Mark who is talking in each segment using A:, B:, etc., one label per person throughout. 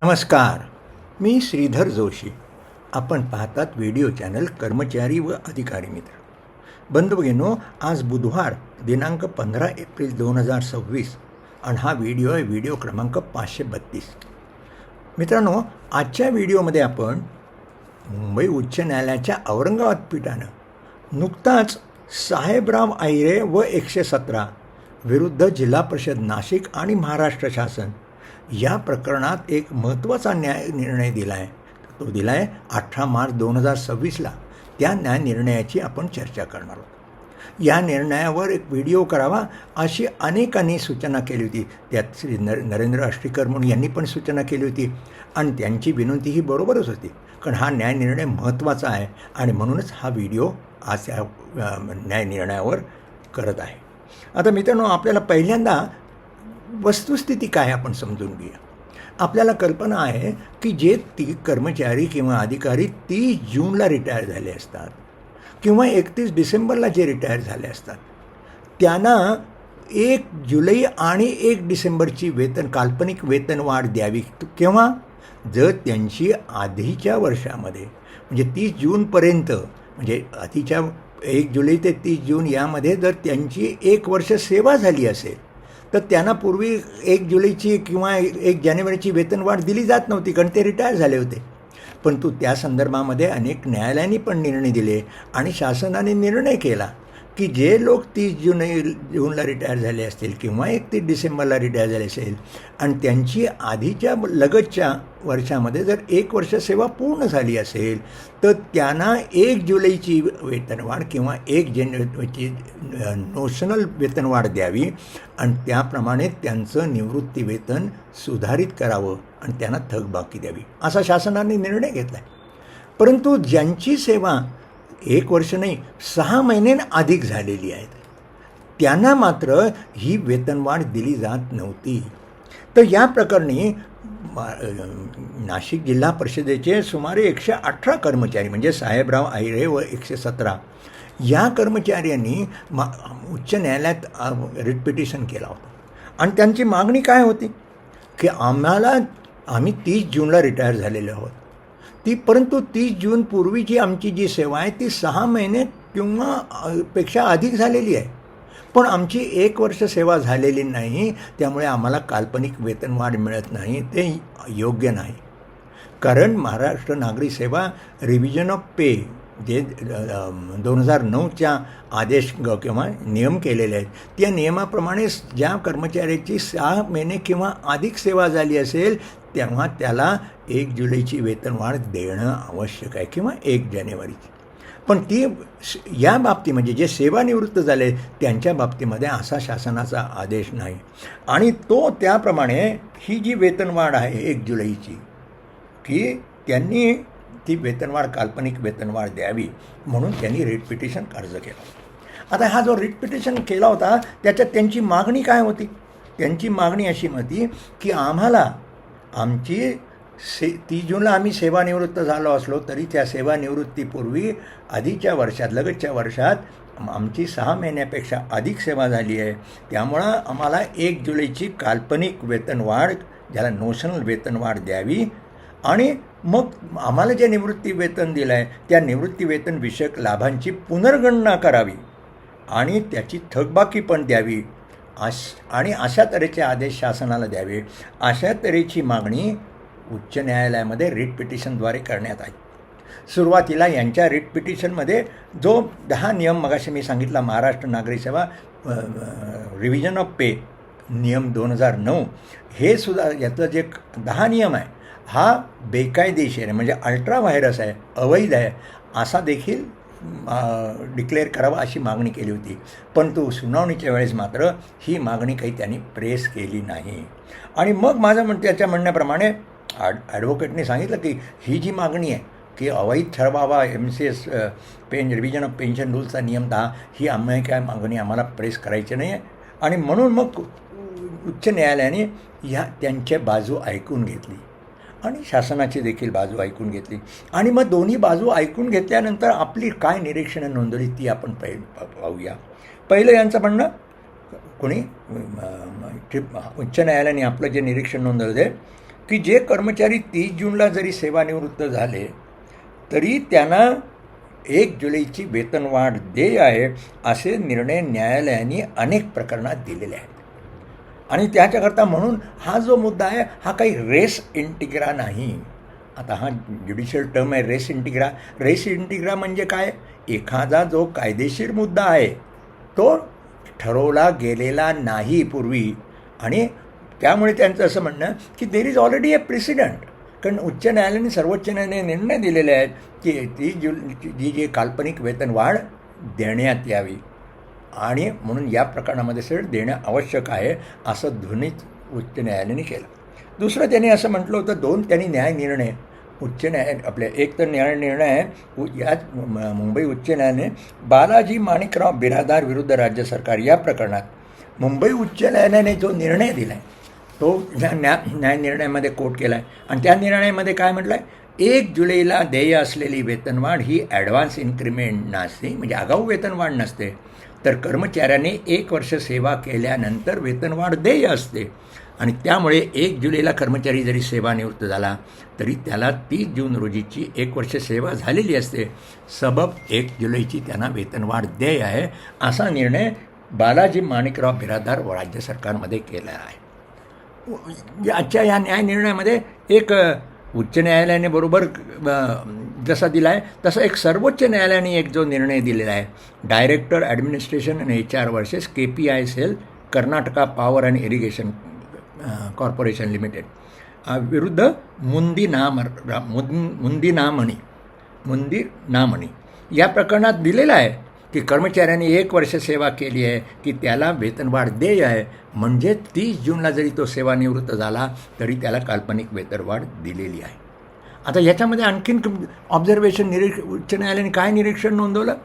A: नमस्कार. मी श्रीधर जोशी. आपण पाहतात व्हिडिओ चॅनल कर्मचारी व अधिकारी मित्र. बंधुभगिनींनो, आज बुधवार दिनांक 15 एप्रिल 2026 आणि हा व्हिडिओ आहे व्हिडिओ क्रमांक 532. मित्रांनो, आजच्या व्हिडिओमध्ये आपण मुंबई उच्च न्यायालयाच्या औरंगाबाद पीठानं नुकताच साहेबराव आहिरे व 117 विरुद्ध जिल्हा परिषद नाशिक आणि महाराष्ट्र शासन या प्रकरणात एक महत्त्वाचा निर्णय दिला आहे. तो दिला आहे 18 मार्च 2026ला. त्या निर्णयाची आपण चर्चा करणार आहोत. या निर्णयावर एक व्हिडिओ करावा अशी अनेकांनी सूचना केली होती. त्यात श्री नरेंद्र आष्टीकर म्हणून यांनी पण सूचना केली होती आणि त्यांची विनंती ही बरोबरच होती, कारण हा निर्णय महत्त्वाचा आहे आणि म्हणूनच हा व्हिडिओ आज या निर्णयावर करत आहे. आता मित्रांनो, आपल्याला पहिल्यांदा वस्तुस्थिती काय आपण समजून घेऊया. आपल्याला कल्पना आहे की जे कर्मचारी किंवा अधिकारी 30 जूनला रिटायर झाले असतात किंवा 31 डिसेंबरला जे रिटायर झाले असतात, त्यांना 1 जुलै आणि 1 डिसेंबरची काल्पनिक वेतनवाढ द्यावी. केव्हा? जर त्यांची आधीच्या वर्षामध्ये म्हणजे 30 जूनपर्यंत, म्हणजे आधीच्या 1 जुलै ते 30 जून यामध्ये जर त्यांची 1 वर्ष सेवा झाली असेल तर त्यांना पूर्वी 1 जुलैची किंवा 1 जानेवारीची वेतनवाढ दिली जात नव्हती, कारण ते रिटायर झाले होते. परंतु त्या संदर्भामध्ये अनेक न्यायालयांनी पण निर्णय दिले आणि शासनाने निर्णय केला की जे लोक 30 जूनला रिटायर झाले असतील किंवा 31 डिसेंबरला रिटायर झाले असेल आणि त्यांची आधीच्या लगतच्या वर्षामध्ये जर 1 वर्ष सेवा पूर्ण झाली असेल तर त्यांना 1 जुलैची वेतनवाढ किंवा 1 जानेवारीची नोशनल वेतनवाढ द्यावी आणि त्याप्रमाणे त्यांचं निवृत्ती वेतन सुधारित करावं आणि त्यांना थकबाकी द्यावी, असा शासनाने निर्णय घेतला आहे. परंतु ज्यांची सेवा 1 वर्ष नाही 6 महिने अधिक झालेली आहेत, त्यांना मात्र ही वेतनवाढ दिली जात नव्हती. तर या प्रकरणी नाशिक जिल्हा परिषदेचे सुमारे 118 कर्मचारी म्हणजे साहेबराव आहिरे व 117 या कर्मचाऱ्यांनी उच्च न्यायालयात रिट पिटिशन केला होता आणि त्यांची मागणी काय होती की आम्ही 30 जूनला रिटायर झालेले आहोत, परंतु 30 जून पूर्वीची आमची जी सेवा आहे ती 6 महिने किंवा पेक्षा अधिक झालेली आहे, पण आमची 1 वर्ष सेवा झालेली नाही, त्यामुळे आम्हाला काल्पनिक वेतनवाढ मिळत नाही. ते योग्य नाही, कारण महाराष्ट्र नागरी सेवा रिव्हिजन ऑफ पे जे 2009च्या आदेश किंवा नियम केलेले आहेत, त्या नियमाप्रमाणे ज्या कर्मचाऱ्याची 6 महिने किंवा अधिक सेवा झाली असेल तेव्हा त्याला 1 जुलैची वेतनवाढ देणं आवश्यक आहे किंवा 1 जानेवारीची. पण ती या बाबतीत म्हणजे जे सेवानिवृत्त झाले त्यांच्या बाबतीमध्ये असा शासनाचा आदेश नाही आणि तो त्याप्रमाणे ही जी वेतनवाढ आहे 1 जुलैची की त्यांनी ती वेतनवाढ काल्पनिक वेतनवाढ द्यावी म्हणून त्यांनी रिट पिटिशन अर्ज केला. आता हा जो रिट पिटिशन केला होता त्याच्यात त्यांची मागणी काय होती? त्यांची मागणी अशी होती की आम्हाला आमची 30 जूनला आम्ही सेवानिवृत्त झालो असलो तरी त्या सेवानिवृत्तीपूर्वी आधीच्या वर्षात लगतच्या वर्षात आमची 6 महिन्यापेक्षा अधिक सेवा झाली आहे, त्यामुळं आम्हाला 1 जुलैची काल्पनिक वेतनवाढ ज्याला नोशनल वेतनवाढ द्यावी आणि मग आम्हाला जे निवृत्ती वेतन दिलं आहे त्या निवृत्ती वेतन विषयक लाभांची पुनर्गणना करावी आणि त्याची थकबाकी पण द्यावी आणि अशा तऱ्हेचे आदेश शासनाला द्यावे, अशा तऱ्हेची मागणी उच्च न्यायालयामध्ये रिट पिटिशनद्वारे करण्यात आली. सुरुवातीला यांच्या रिट पिटिशनमध्ये जो 10 नियम मगाशी मी सांगितला, महाराष्ट्र नागरी सेवा रिव्हिजन ऑफ पे नियम 2009, हे सुद्धा यातलं जे 10 नियम आहे हा बेकायदेशीर आहे, म्हणजे अल्ट्रा व्हायरस आहे, अवैध आहे असा देखील डिक्लेअर करावा अशी मागणी केली होती. परंतु सुनावणीच्या वेळेस मात्र ही मागणी काही त्यांनी प्रेस केली नाही. आणि मग त्याच्या म्हणण्याप्रमाणे ॲडव्होकेटने सांगितलं की ही जी मागणी आहे की अवैध ठरवावा MCS रिव्हिजन ऑफ पेन्शन रूल्सचा नियम 10, ही काय मागणी आम्हाला प्रेस करायची नाही आहे आणि म्हणून मग उच्च न्यायालयाने त्यांच्या बाजू ऐकून घेतली आणि शासनाची देखील बाजू ऐकून घेतली आणि मग दोन्ही बाजू ऐकून घेतल्यानंतर आपली काय निरीक्षणं नोंदवली ती आपण पाहूया. पहिलं यांचं म्हणणं कोणी उच्च न्यायालयाने आपलं जे निरीक्षण नोंदवलं की जे कर्मचारी 30 जूनला जरी सेवानिवृत्त झाले तरी त्यांना 1 जुलैची वेतनवाढ देय आहे असे निर्णय न्यायालयाने अनेक प्रकरणात दिलेले आहेत. आणि त्याच्याकरता म्हणून हा जो मुद्दा आहे हा काही रेस इंटिग्रा नाही. आता हा ज्युडिशियल टर्म आहे रेस इंटिग्रा. रेस इंटिग्रा म्हणजे काय? एखादा जो कायदेशीर मुद्दा आहे तो ठरवला गेलेला नाही पूर्वी, आणि त्यामुळे त्यांचं असं म्हणणं की there is already a president. कारण उच्च न्यायालयाने सर्वोच्च न्यायालयाने निर्णय दिलेले आहेत की 30 जून जी काल्पनिक वेतनवाढ देण्यात यावी, आणि म्हणून या प्रकरणामध्ये सर देणं आवश्यक आहे असं ध्वनीत उच्च न्यायालयाने केलं. दुसरं त्यांनी असं म्हटलं होतं, त्यांनी न्याय निर्णय उच्च आपल्या एक तर न्याय निर्णय आहे याच मुंबई उच्च न्यायालयाने बालाजी माणिकराव बिरादार विरुद्ध राज्य सरकार या प्रकरणात मुंबई उच्च न्यायालयाने जो निर्णय दिला आहे तो ह्या न्याय निर्णयामध्ये कोट केला आहे. आणि त्या निर्णयामध्ये काय म्हटलं आहे? 1 जुलैला देय असलेली वेतनवाढ ही ॲडव्हान्स इन्क्रिमेंट नसते, म्हणजे आगाऊ वेतनवाढ नसते, तर कर्मचाऱ्याने 1 वर्ष सेवा केल्यानंतर वेतनवाढ देय असते. आणि त्यामुळे 1 जुलैला कर्मचारी जरी सेवानिवृत्त झाला तरी त्याला 30 जून रोजीची 1 वर्ष सेवा झालेली असते, सबब 1 जुलैची त्यांना वेतनवाढ देय आहे असा निर्णय बालाजी माणिकराव बिरादार राज्य सरकारमध्ये केला आहे. आजच्या या न्याय निर्णयामध्ये एक उच्च न्यायालयाने बरोबर जसा दिला आहे तसा एक सर्वोच्च न्यायालयाने एक जो निर्णय दिलेला आहे, डायरेक्टर ॲडमिनिस्ट्रेशन आणि HR versus KPI cell Karnataka power and irrigation corporation limited विरुद्ध मुंदी नामणी या प्रकरणात दिलेला आहे की कर्मचाऱ्यांनी 1 वर्ष सेवा केली आहे की त्याला वेतनवाढ देय आहे, म्हणजे 30 जूनला जरी तो सेवानिवृत्त झाला तरी त्याला काल्पनिक वेतनवाढ दिलेली आहे. आता याच्यामध्ये आणखीन ऑब्झर्वेशन उच्च न्यायालयाने काय निरीक्षण नोंदवलं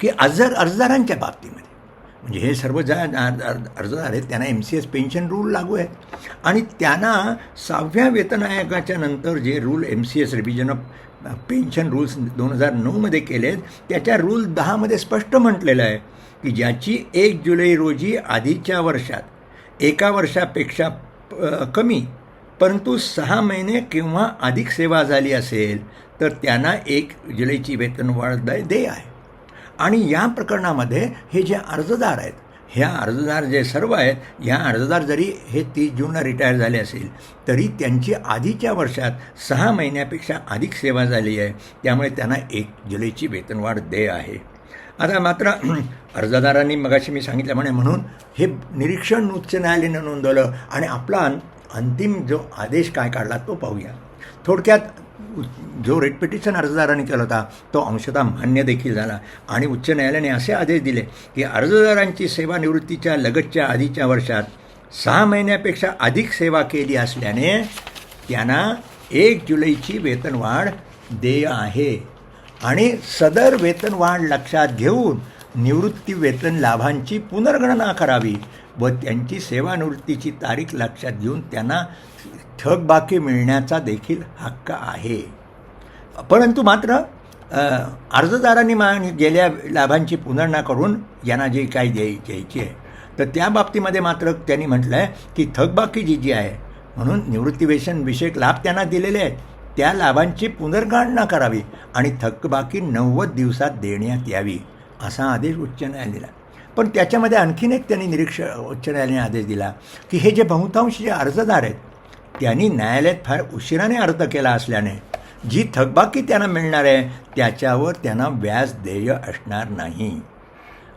A: की अर्जदारांच्या बाबतीमध्ये, म्हणजे हे सर्व अर्जदार आहेत त्यांना MCS पेन्शन रूल लागू आहे, आणि त्यांना 6व्या वेतन आयोगाच्या नंतर जे rule MCS revision of pension rules 2009मध्ये केले आहेत त्याच्या रूल 10मध्ये स्पष्ट म्हटलेलं आहे की ज्याची 1 जुलै रोजी आधीच्या वर्षात 1 वर्षापेक्षा कमी परंतु 6 महिने किंवा अधिक सेवा झाली असेल तर त्यांना 1 जुलैची वेतनवाढ देय आहे. आणि या प्रकरणामध्ये हे जे अर्जदार आहेत, ह्या अर्जदार जे सर्व आहेत, ह्या अर्जदार जरी हे 30 जूनला रिटायर झाले असेल तरी त्यांची आधीच्या वर्षात 6 महिन्यापेक्षा अधिक सेवा झाली आहे, त्यामुळे त्यांना 1 जुलैची वेतनवाढ देय आहे. आता मात्र अर्जदारांनी मगाशी मी सांगितल्याप्रमाणे म्हणून हे निरीक्षण उच्च न्यायालयाने नोंदवलं आणि आपला अंतिम जो आदेश काय काढला तो पाहूया. थोडक्यात जो रेट पिटिशन अर्जदारांनी केला होता तो अंशतः मान्य देखील झाला, आणि उच्च न्यायालयाने असे आदेश दिले की अर्जदारांची सेवानिवृत्तीच्या लगतच्या आधीच्या वर्षात 6 महिन्यापेक्षा अधिक सेवा केली असल्याने त्यांना 1 जुलैची वेतनवाढ देय आहे, आणि सदर वेतनवाढ लक्षात घेऊन निवृत्ती वेतन लाभांची पुनर्गणना करावी व त्यांची सेवानिवृत्तीची तारीख लक्षात घेऊन त्यांना थकबाकी मिळण्याचा देखील हक्क आहे. परंतु मात्र अर्जदारांनी गेल्या लाभांची पुनर्गणना करून यांना जे काही द्यायची आहे तर त्या बाबतीमध्ये मात्र त्यांनी म्हटलं आहे की थकबाकी जी आहे म्हणून निवृत्तीवेतन विषयक लाभ त्यांना दिलेले आहेत त्या लाभांची पुनर्गणना करावी आणि थकबाकी 90 दिवसात देण्यात यावी असा आदेश उच्च न्यायालयाने दिला. पण त्याच्यामध्ये आणखीन एक त्यांनी उच्च न्यायालयाने आदेश दिला की हे जे बहुतांश जे अर्जदार आहेत त्यांनी न्यायालयात फार उशिराने अर्ज केला असल्याने जी थकबाकी त्यांना मिळणार आहे त्याच्यावर त्यांना व्याज देय असणार नाही.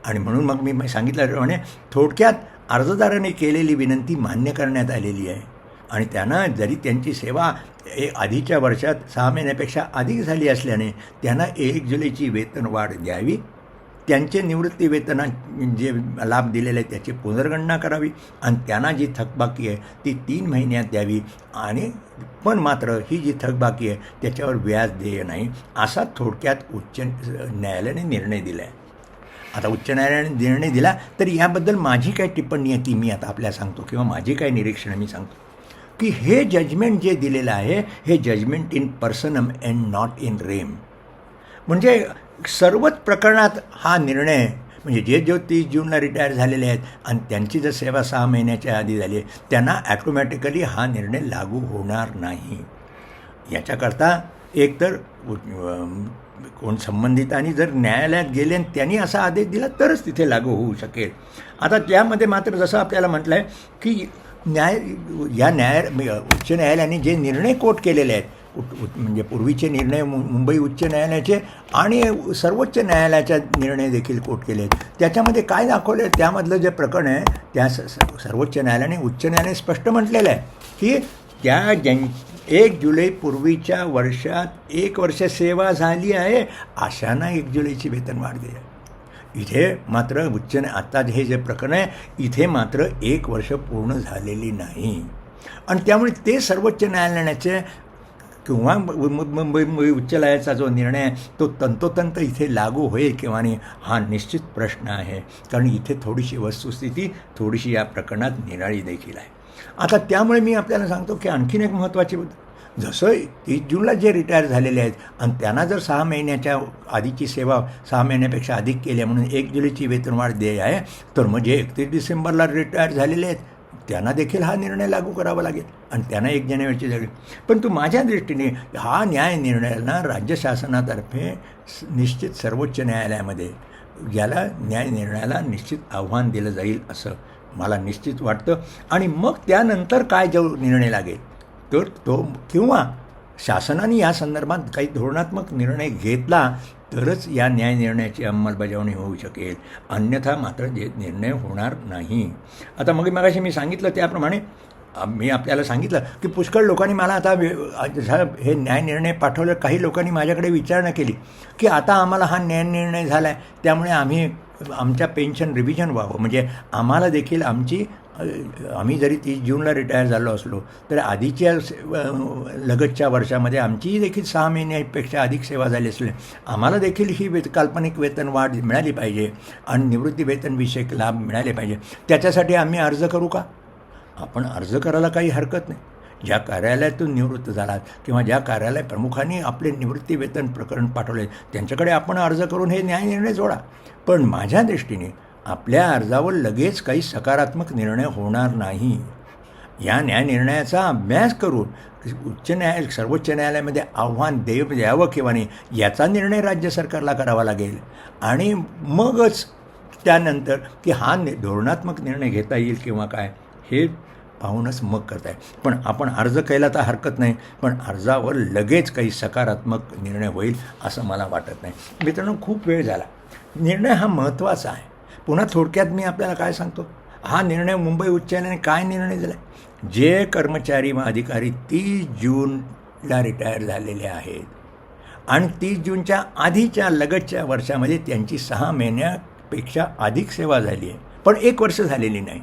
A: आणि म्हणून मग मी सांगितल्याप्रमाणे थोडक्यात अर्जदाराने केलेली विनंती मान्य करण्यात आलेली आहे, आणि त्यांना जरी त्यांची सेवा आधीच्या वर्षात 6 महिन्यापेक्षा अधिक झाली असल्याने त्यांना 1 जुलैची वेतनवाढ द्यावी, त्यांचे निवृत्ती वेतना जे लाभ दिलेले आहेत त्याची पुनर्गणना करावी, आणि त्यांना जी थकबाकी आहे ती 3 महिन्यात द्यावी, आणि पण मात्र ही जी थकबाकी आहे त्याच्यावर व्याज देय नाही असा थोडक्यात उच्च न्यायालयाने निर्णय दिला आहे. आता उच्च न्यायालयाने निर्णय दिला तर याबद्दल माझी काय टिप्पणी आहे ती मी आता आपल्याला सांगतो, किंवा माझी काय निरीक्षण मी सांगतो की हे जजमेंट जे दिलेलं आहे हे judgment in personam and not in rem, म्हणजे सर्वच प्रकरणात हा निर्णय म्हणजे जे 30 जूनला रिटायर झालेले आहेत आणि त्यांची जर सेवा 6 महिन्याच्या आधी झाली आहे त्यांना ॲटोमॅटिकली हा निर्णय लागू होणार नाही. याच्याकरता एकतर कोण संबंधितांनी जर न्यायालयात गेले आणि त्यांनी असा आदेश दिला तरच तिथे लागू होऊ शकेल. आता त्यामध्ये मात्र जसं आपल्याला म्हटलं आहे की उच्च न्यायालयाने जे निर्णय कोट केलेले आहेत म्हणजे पूर्वीचे निर्णय मुंबई उच्च न्यायालयाचे आणि सर्वोच्च न्यायालयाचे निर्णय देखील कोट केले आहेत. त्याच्यामध्ये काय दाखवलं आहे त्यामधलं जे प्रकरण आहे त्या सर्वोच्च न्यायालयाने उच्च न्यायालयाने स्पष्ट म्हटलेलं आहे की त्या 1 जुलै पूर्वीच्या वर्षात 1 वर्ष सेवा झाली आहे अशांना 1 जुलैची वेतनवाढ दिली. इथे मात्र आता हे जे प्रकरण आहे इथे मात्र 1 वर्ष पूर्ण झालेली नाही आणि त्यामुळे ते सर्वोच्च न्यायालयाचे किंवा मुंबई उच्च न्यायालयाचा जो निर्णय आहे तो तंतोतंत इथे लागू होईल किंवा नाही हा निश्चित प्रश्न आहे. कारण इथे थोडीशी वस्तुस्थिती थोडीशी या प्रकरणात निराळी देखील आहे. आता त्यामुळे मी आपल्याला सांगतो की आणखीन एक महत्त्वाची जसं 30 जूनला जे रिटायर झालेले आहेत आणि त्यांना जर 6 महिन्याच्या आधीची सेवा 6 महिन्यापेक्षा अधिक केली म्हणून 1 जुलैची वेतनवाढ देय आहे तर मग जे 31 डिसेंबरला रिटायर झालेले आहेत त्यांना देखील हा निर्णय लागू करावा लागेल आणि त्यांना 1 जानेवारीची झाली. पण माझ्या दृष्टीने हा न्याय निर्णयाला राज्य शासनातर्फे निश्चित सर्वोच्च न्यायालयामध्ये याला न्याय निर्णयाला निश्चित आव्हान दिलं जाईल असं मला निश्चित वाटतं. आणि मग त्यानंतर काय जो निर्णय लागेल तर तो किंवा शासनाने या संदर्भात काही धोरणात्मक निर्णय घेतला तरच या न्याय निर्णयाची अंमलबजावणी होऊ शकेल, अन्यथा मात्र जे निर्णय होणार नाही. आता मगाशी मी सांगितलं त्याप्रमाणे मी आपल्याला सांगितलं की पुष्कळ लोकांनी मला आता हे न्याय निर्णय पाठवलं. काही लोकांनी माझ्याकडे विचारणा केली की आता आम्हाला हा न्याय निर्णय झाला आहे त्यामुळे आमच्या पेन्शन रिव्हिजन व्हावं म्हणजे आम्हाला देखील आम्ही जरी 30 जूनला रिटायर झालो असलो तर आधीच्या लगतच्या वर्षामध्ये आमचीही देखील 6 महिन्यापेक्षा अधिक सेवा झाली असली आम्हाला देखील ही काल्पनिक वेतन वाढ मिळाली पाहिजे आणि निवृत्ती वेतनविषयक लाभ मिळाले पाहिजे. त्याच्यासाठी आम्ही अर्ज करू का? आपण अर्ज करायला काही हरकत नाही. ज्या कार्यालयातून निवृत्त झालात किंवा ज्या कार्यालय प्रमुखांनी आपले निवृत्ती वेतन प्रकरण पाठवले त्यांच्याकडे आपण अर्ज करून हे न्याय निर्णय जोडा. पण माझ्या दृष्टीने आपल्या अर्जावर लगेच काही सकारात्मक निर्णय होणार नाही. या न्याय निर्णयाचा अभ्यास करून सर्वोच्च न्यायालयामध्ये आव्हान द्यावं किंवा नाही याचा निर्णय राज्य सरकारला करावा लागेल आणि मगच त्यानंतर की हा धोरणात्मक निर्णय घेता येईल किंवा काय हे पाहूनच मग करताय. पण आपण अर्ज केला तर हरकत नाही, पण अर्जावर लगेच काही सकारात्मक निर्णय होईल असं मला वाटत नाही. मित्रांनो, खूप वेळ झाला. निर्णय हा महत्त्वाचा आहे. पुन्हा थोडक्यात मी आपल्याला काय सांगतो, हा निर्णय मुंबई उच्च न्यायालयाने काय निर्णय दिला आहे? जे कर्मचारी व अधिकारी 30 जूनला रिटायर झालेले आहेत आणि 30 जूनच्या आधीच्या लगतच्या वर्षामध्ये त्यांची 6 महिन्यापेक्षा अधिक सेवा झाली आहे पण 1 वर्ष झालेली नाही,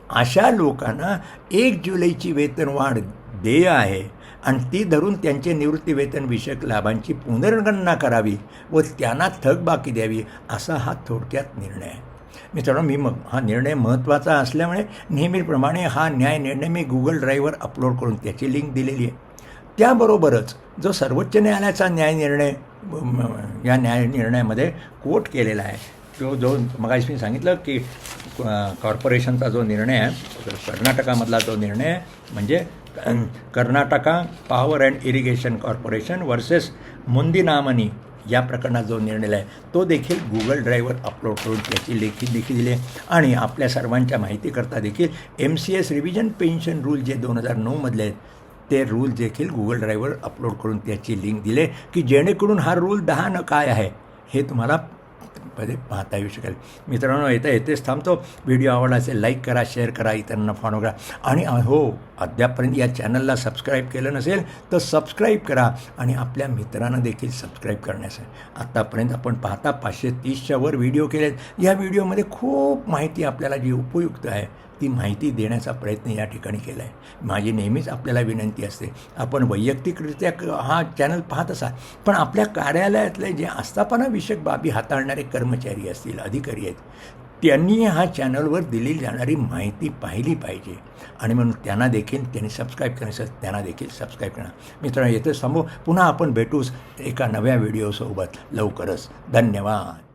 A: अशा लोकांना 1 जुलैची वेतनवाढ देय आहे आणि ती धरून त्यांचे निवृत्ती वेतनविषयक लाभांची पुनर्गणना करावी व त्यांना थकबाकी द्यावी असा हा थोडक्यात निर्णय आहे. मित्रांनो, हा निर्णय महत्त्वाचा असल्यामुळे नेहमीप्रमाणे हा न्याय निर्णय मी Google ड्राईव्हवर अपलोड करून त्याची लिंक दिलेली आहे. त्याबरोबरच जो सर्वोच्च न्यायालयाचा न्याय निर्णय या न्याय निर्णयामध्ये कोट केलेला आहे जो मगाशी मी सांगितलं की कॉर्पोरेशनचा जो निर्णय आहे कर्नाटकामधला जो निर्णय आहे म्हणजे Karnataka power and irrigation corporation versus Mundinamani या प्रकरणात जो निर्णय आहे तो देखील Google ड्राईव्हवर अपलोड करून त्याची लेखी दिली आहे. आणि आपल्या सर्वांच्या माहितीकरता देखील MCS रिव्हिजन पेन्शन रूल जे 2009मधले आहेत ते रूल देखील Google ड्राईव्हवर अपलोड करून त्याची लिंक दिली की जेणेकरून हा रूल 10 काय आहे हे तुम्हाला पाहता येऊ शकेल. मित्रांनो, येथेच थांबतो. व्हिडिओ आवडला असेल लाईक करा, शेअर करा, इतरांना फॉलो करा आणि अद्यापर्यंत या चॅनलला सबस्क्राईब केलं नसेल तर सबस्क्राईब करा आणि आपल्या मित्रांना देखील सबस्क्राईब करण्यास. आत्तापर्यंत आपण पाहता 530च्या वर व्हिडिओ केलेत. या व्हिडिओमध्ये खूप माहिती आपल्याला जी उपयुक्त आहे ती माहिती देण्याचा प्रयत्न या ठिकाणी केला आहे. माझी नेहमीच आपल्याला विनंती असते, आपण वैयक्तिकरित्या हा चॅनल पाहत असाल पण आपल्या कार्यालयातले जे आस्थापनाविषयक बाबी हाताळणारे कर्मचारी असतील, अधिकारी आहेत, त्यांनी हा चॅनलवर दिली जाणारी माहिती पाहिली पाहिजे आणि म्हणून त्यांनी सबस्क्राईब करण्यासाठी त्यांना देखील सबस्क्राईब करा. मित्रांनो, येथेच थांबू. पुन्हा आपण भेटूच एका नव्या व्हिडिओसोबत लवकरच. धन्यवाद.